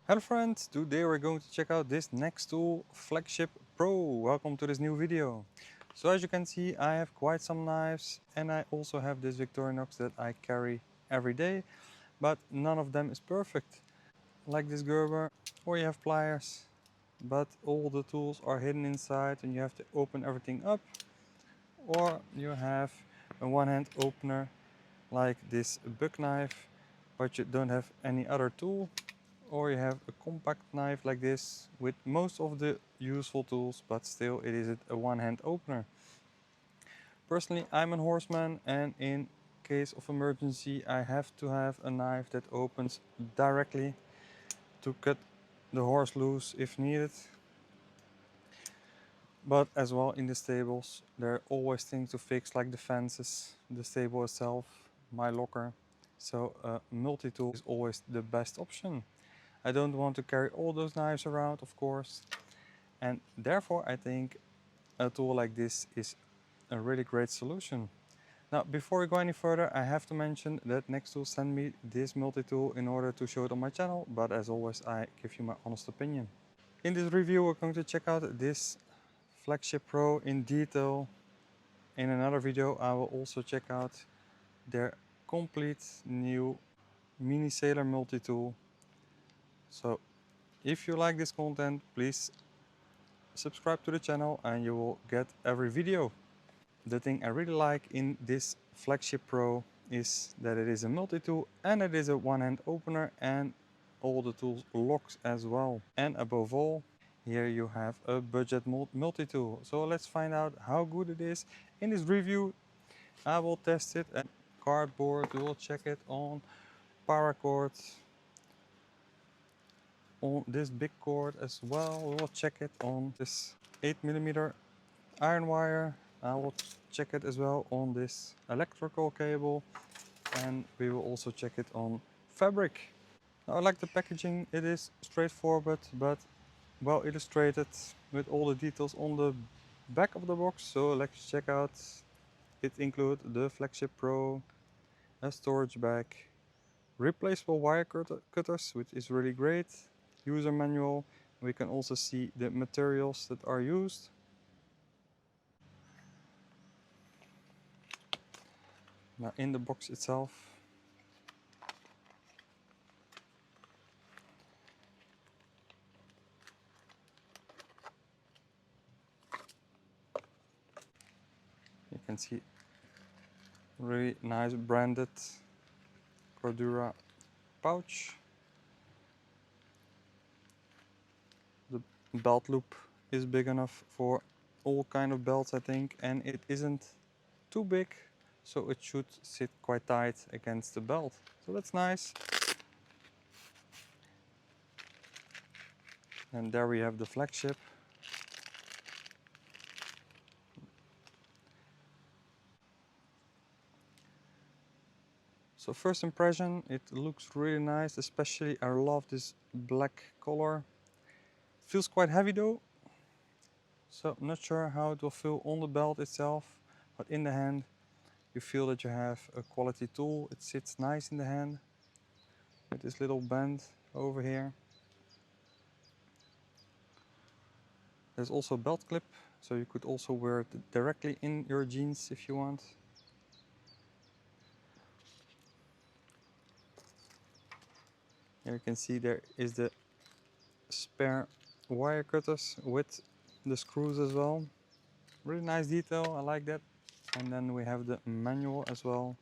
Hello friends, today we're going to check out this NexTool Flagship Pro. Welcome to this new video. So as you can see, I have quite some knives and I also have this Victorinox that I carry every day, but none of them is perfect. Like this Gerber, or you have pliers, but all the tools are hidden inside and you have to open everything up. Or you have a one-hand opener like this buck knife, but you don't have any other tool. Or you have a compact knife like this with most of the useful tools, but still it is a one-hand opener. Personally, I'm a horseman, and in case of emergency I have to have a knife that opens directly to cut the horse loose if needed. But as well, in the stables there are always things to fix, like the fences, the stable itself, my locker. So a multi-tool is always the best option. I don't want to carry all those knives around, of course, and therefore I think a tool like this is a really great solution. Now, before we go any further, I have to mention that NexTool sent me this multi-tool in order to show it on my channel, but as always I give you my honest opinion. In this review we're going to check out this Flagship Pro in detail. In another video I will also check out their complete new mini sailor multi-tool. So if you like this content, please subscribe to the channel and you will get every video. The thing I really like in this Flagship Pro is that it is a multi-tool and it is a one-hand opener, and all the tools locks as well. And above all, here you have a budget multi-tool. So let's find out how good it is. In this review I will test it at cardboard, we will check it on paracord, on this big cord as well. We will check it on this 8mm iron wire. I will check it as well on this electrical cable, and we will also check it on fabric. Now, I like the packaging. It is straightforward but well illustrated with all the details on the back of the box. So let's check out. It includes the Flagship Pro, a storage bag, replaceable wire cutters, which is really great, user manual. We can also see the materials that are used. Now in the box itself, you can see really nice branded Cordura pouch. The belt loop is big enough for all kind of belts, I think, and it isn't too big, so it should sit quite tight against the belt. So that's nice. And there we have the Flagship. So first impression, it looks really nice, especially I love this black color. Feels quite heavy though, so I'm not sure how it will feel on the belt itself, but in the hand you feel that you have a quality tool. It sits nice in the hand with this little band over here. There's also a belt clip, so you could also wear it directly in your jeans if you want. Here you can see there is the spare wire cutters with the screws as well. Really nice detail, I like that. And then we have the manual as well.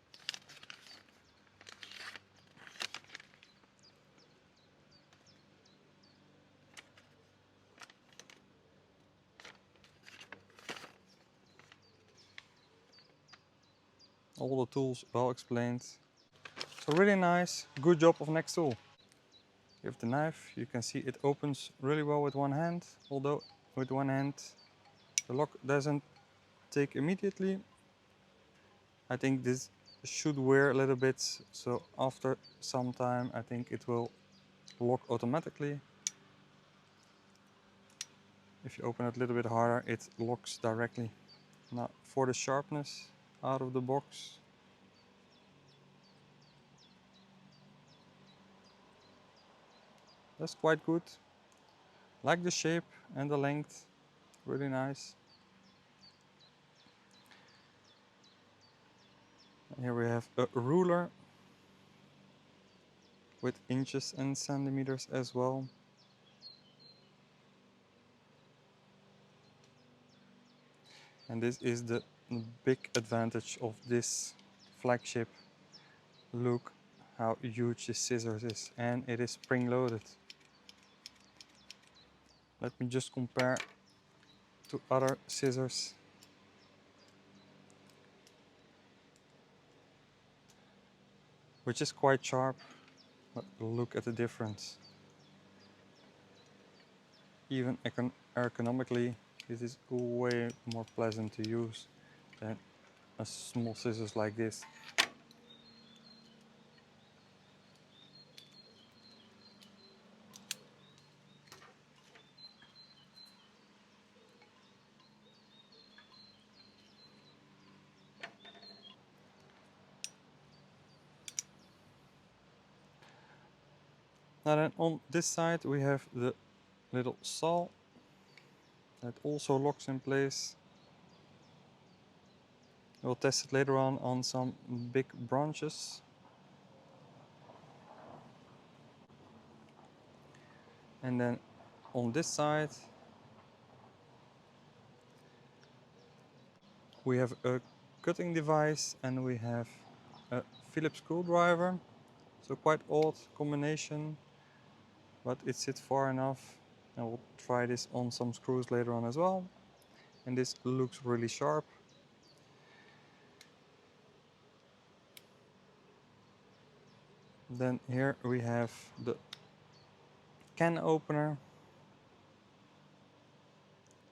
All the tools well explained. So really nice, good job of NexTool. You have the knife, you can see it opens really well with one hand, although with one hand the lock doesn't take immediately. I think this should wear a little bit, so after some time I think it will lock automatically. If you open it a little bit harder, it locks directly. Now for the sharpness out of the box, That's quite good. Like the shape and the length, really nice. Here we have a ruler with inches and centimeters as well. And this is the big advantage of this flagship. Look how huge this scissors is, and it is spring loaded. Let me just compare to other scissors. Which is quite sharp, but look at the difference. Even ergonomically, this is way more pleasant to use than a small scissors like this. Now then, on this side we have the little saw that also locks in place. We'll test it later on some big branches. And then on this side we have a cutting device and we have a Phillips screwdriver. So quite odd combination, but it sits far enough. And we'll try this on some screws later on as well. And this looks really sharp. Then here we have the can opener.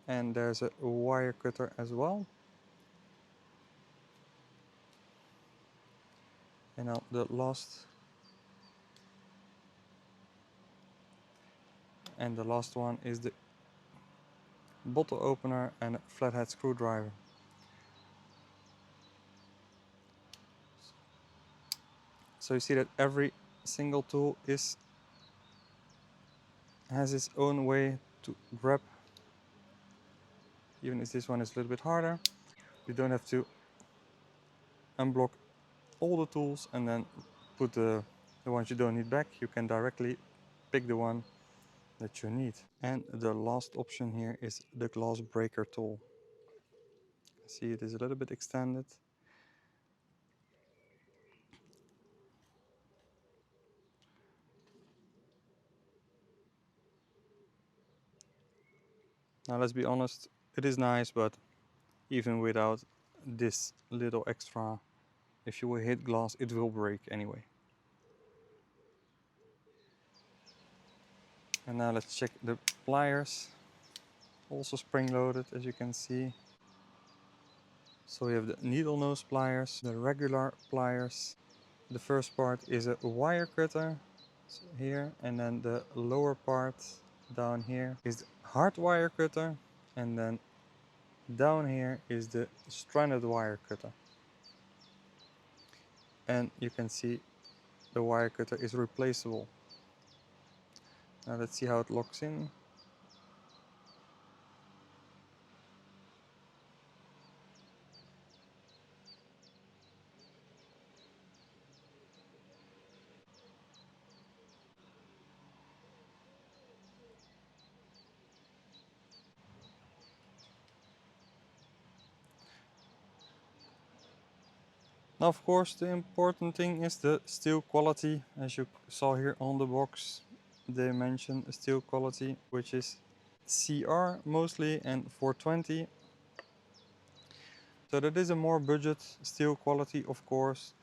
And there's a wire cutter as well. And now the last one is the bottle opener and a flathead screwdriver. So you see that every single tool has its own way to grab. Even if this one is a little bit harder, you don't have to unblock all the tools and then put the ones you don't need back. You can directly pick the one that you need. And the last option here is the glass breaker tool. See, it is a little bit extended. Now let's be honest, it is nice, but even without this little extra, if you will hit glass, it will break anyway. And now let's check the pliers. Also spring loaded, as you can see. So we have the needle nose pliers, the regular pliers. The first part is a wire cutter, so here, and then the lower part down here is the hard wire cutter, and then down here is the stranded wire cutter. And you can see the wire cutter is replaceable. Now let's see how it locks in. Now of course the important thing is the steel quality. As you saw here on the box, they mention steel quality, which is CR mostly and 420. So that is a more budget steel quality, of course,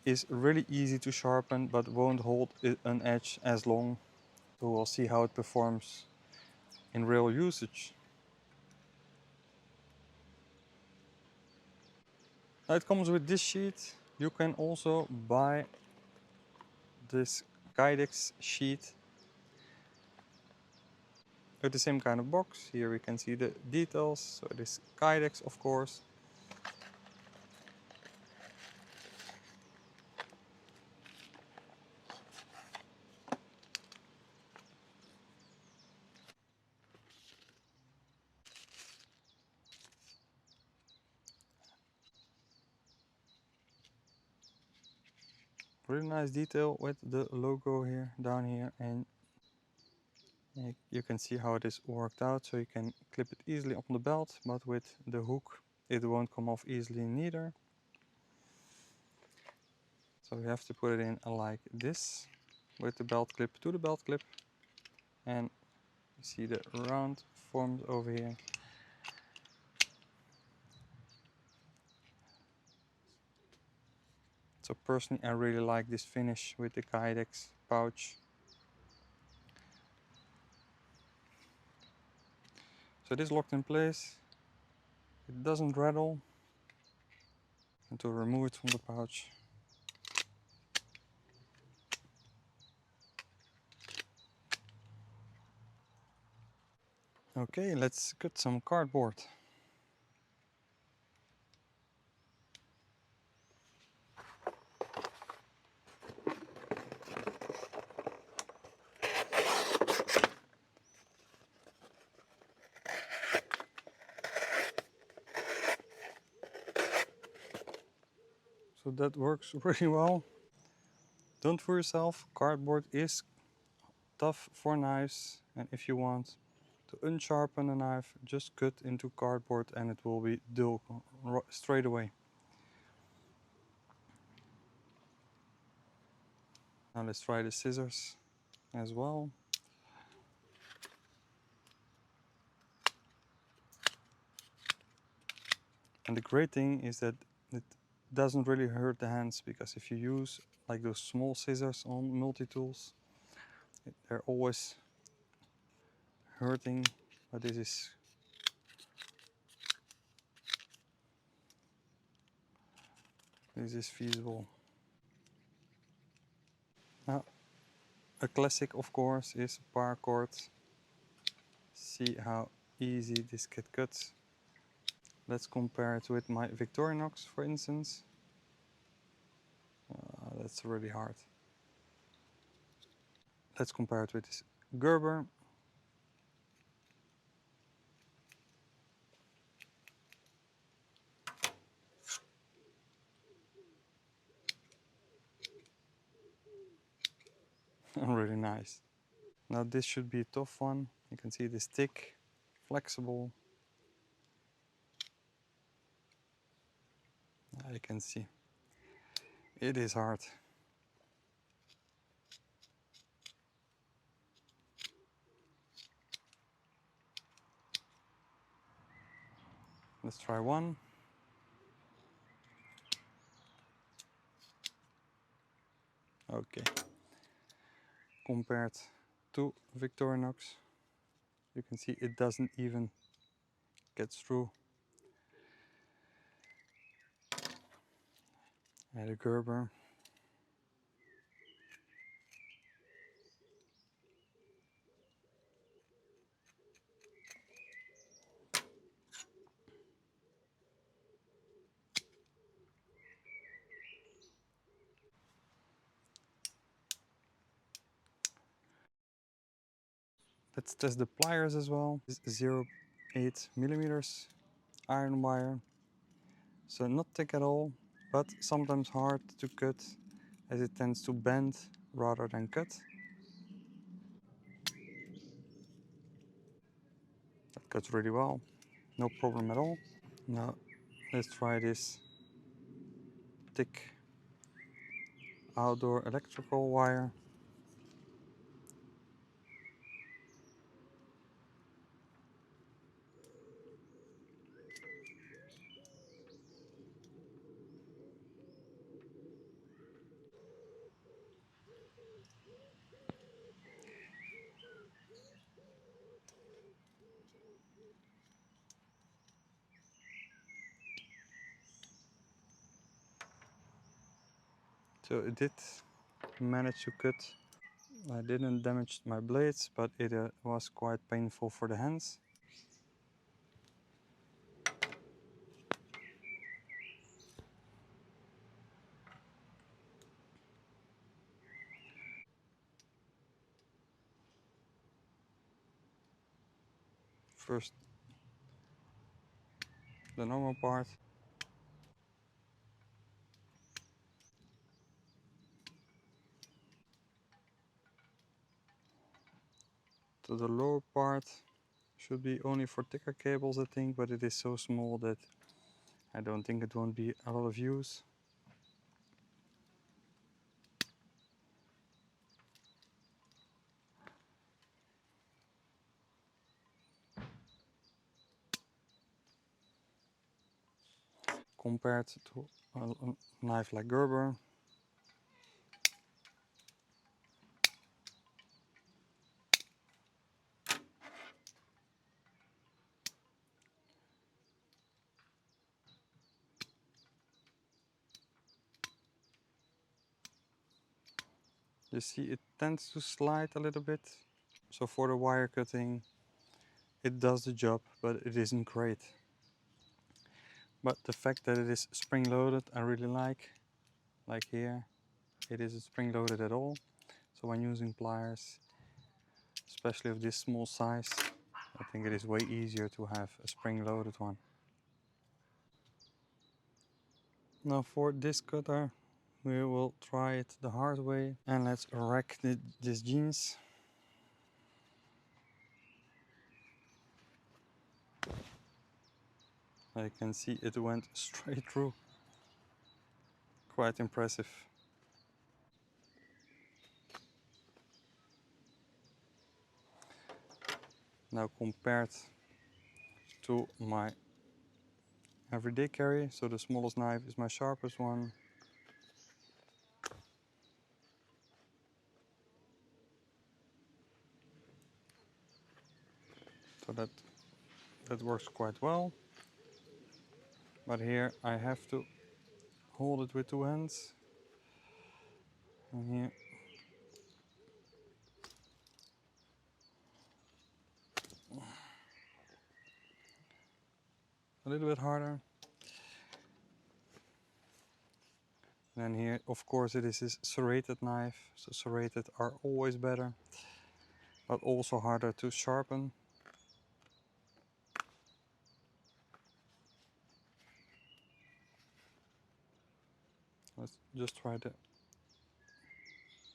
is really easy to sharpen but won't hold an edge as long. So we'll see how it performs in real usage. Now it comes with this sheet. You can also buy this Kydex sheet with the same kind of box. Here we can see the details. So it is Kydex, of course. really nice detail with the logo here, down here, and you can see how it is worked out, so you can clip it easily on the belt, but with the hook it won't come off easily neither. So you have to put it in like this, with the belt clip to the belt clip, and you see the round forms over here. So personally I really like this finish with the Kydex pouch. So it is locked in place, it doesn't rattle. And to remove it from the pouch, okay, let's cut some cardboard. So that works really well. Don't fool yourself, cardboard is tough for knives, and if you want to unsharpen a knife, just cut into cardboard and it will be dull straight away. Now let's try the scissors as well. And the great thing is that it doesn't really hurt the hands, because if you use like those small scissors on multi-tools, they're always hurting, but this is feasible. Now, a classic of course is paracord. See how easy this get cuts. Let's compare it with my Victorinox, for instance. That's really hard. Let's compare it with this Gerber. Really nice. Now this should be a tough one. You can see this thick, flexible. You can see it is hard. Let's try one. Okay. Compared to Victorinox, you can see it doesn't even get through. And the Gerber. Let's test the pliers as well. This is 0.8 millimeters iron wire. So not thick at all, but sometimes hard to cut as it tends to bend rather than cut. That cuts really well, no problem at all. Now let's try this thick outdoor electrical wire. So it did manage to cut. I didn't damage my blades, but it was quite painful for the hands. First the normal part. So the lower part should be only for thicker cables, I think, but it is so small that I don't think it won't be a lot of use. Compared to a knife like Gerber. You see it tends to slide a little bit. So for the wire cutting, it does the job, but it isn't great. But the fact that it is spring loaded, I really like here, it isn't spring loaded at all. So when using pliers, especially of this small size, I think it is way easier to have a spring loaded one. Now for this cutter, we will try it the hard way, and let's rack this jeans. I can see it went straight through. Quite impressive. Now compared to my everyday carry, so the smallest knife is my sharpest one. So that works quite well. But here I have to hold it with two hands. And here a little bit harder. And then here, of course, it is this serrated knife. So serrated are always better, but also harder to sharpen. Let's just try the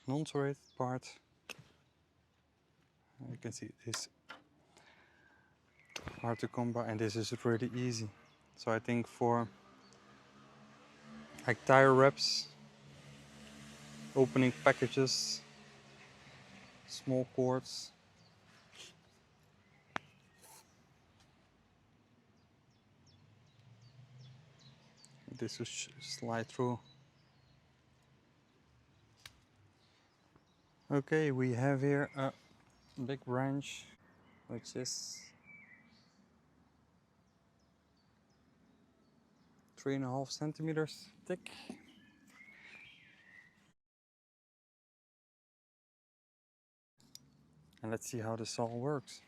non-serrated part. You can see it is hard to come by, and this is really easy. So I think for like tire wraps, opening packages, small cords, this will slide through. Okay, we have here a big branch which is 3.5 centimeters thick. And let's see how the saw works.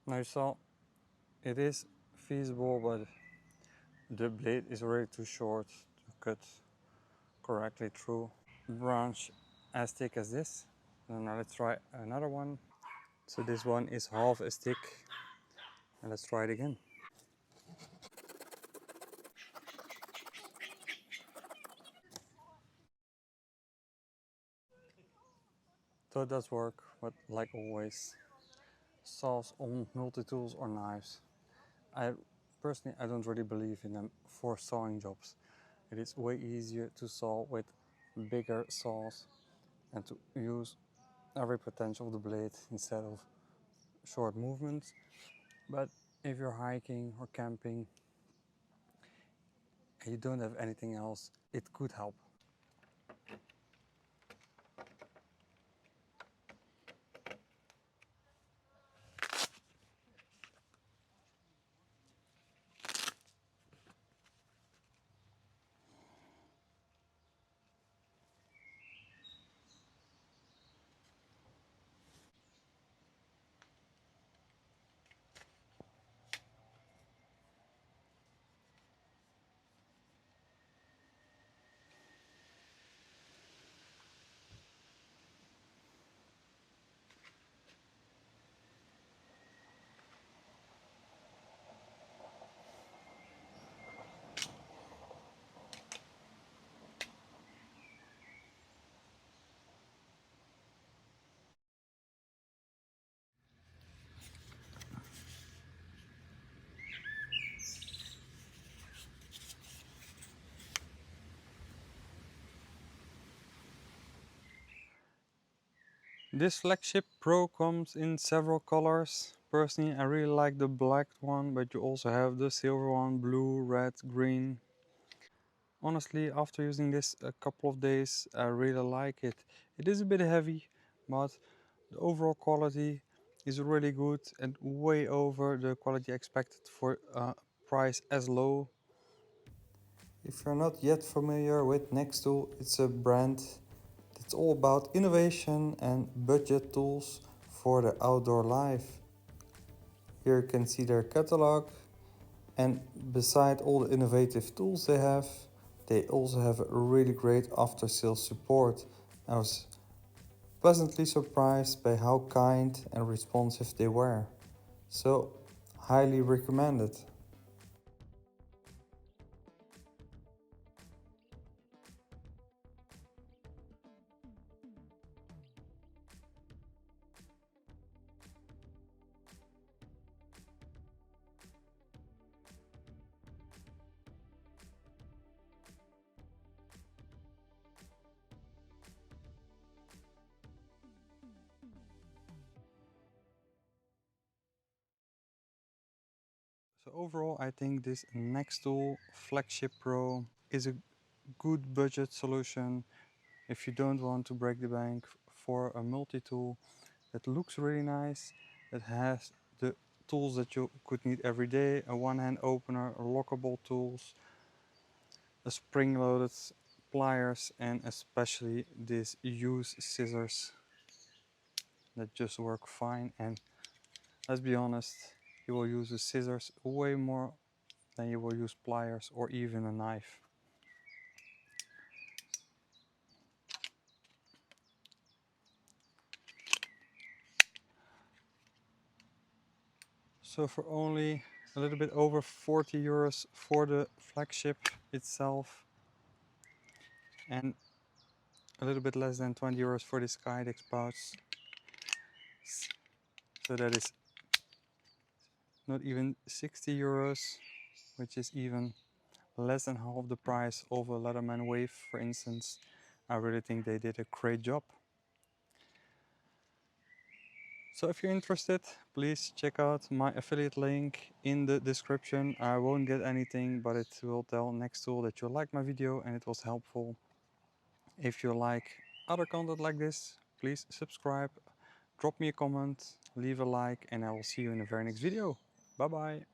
Now you saw it is feasible, but the blade is already too short to cut correctly through a branch as thick as this. And now let's try another one. So this one is half as thick, and let's try it again. So it does work, but like always, saws on multi-tools or knives, personally I don't really believe in them for sawing jobs. It is way easier to saw with bigger saws and to use every potential of the blade instead of short movements. But if you're hiking or camping and you don't have anything else, it could help. This Flagship Pro comes in several colors. Personally, I really like the black one, but you also have the silver one, blue, red, green. Honestly, after using this a couple of days, I really like it. It is a bit heavy, but the overall quality is really good and way over the quality expected for a price as low. If you're not yet familiar with NexTool, it's a brand that's all about innovation and budget tools for the outdoor life. Here you can see their catalog, and beside all the innovative tools they also have a really great after sales support. I was pleasantly surprised by how kind and responsive they were. So, highly recommended. So overall, I think this NexTool Flagship Pro is a good budget solution if you don't want to break the bank for a multi-tool that looks really nice, that has the tools that you could need every day, a one-hand opener, lockable tools, a spring-loaded pliers, and especially these used scissors that just work fine. And let's be honest, you will use the scissors way more than you will use pliers or even a knife. So for only a little bit over 40 euros for the flagship itself, and a little bit less than 20 euros for this Kydex pouch. So that is not even 60 euros, which is even less than half the price of a Leatherman Wave, for instance. I really think they did a great job. So if you're interested, please check out my affiliate link in the description. I won't get anything, but it will tell NexTool that you liked my video and it was helpful. If you like other content like this, please subscribe, drop me a comment, leave a like, and I will see you in the very next video. Bye bye.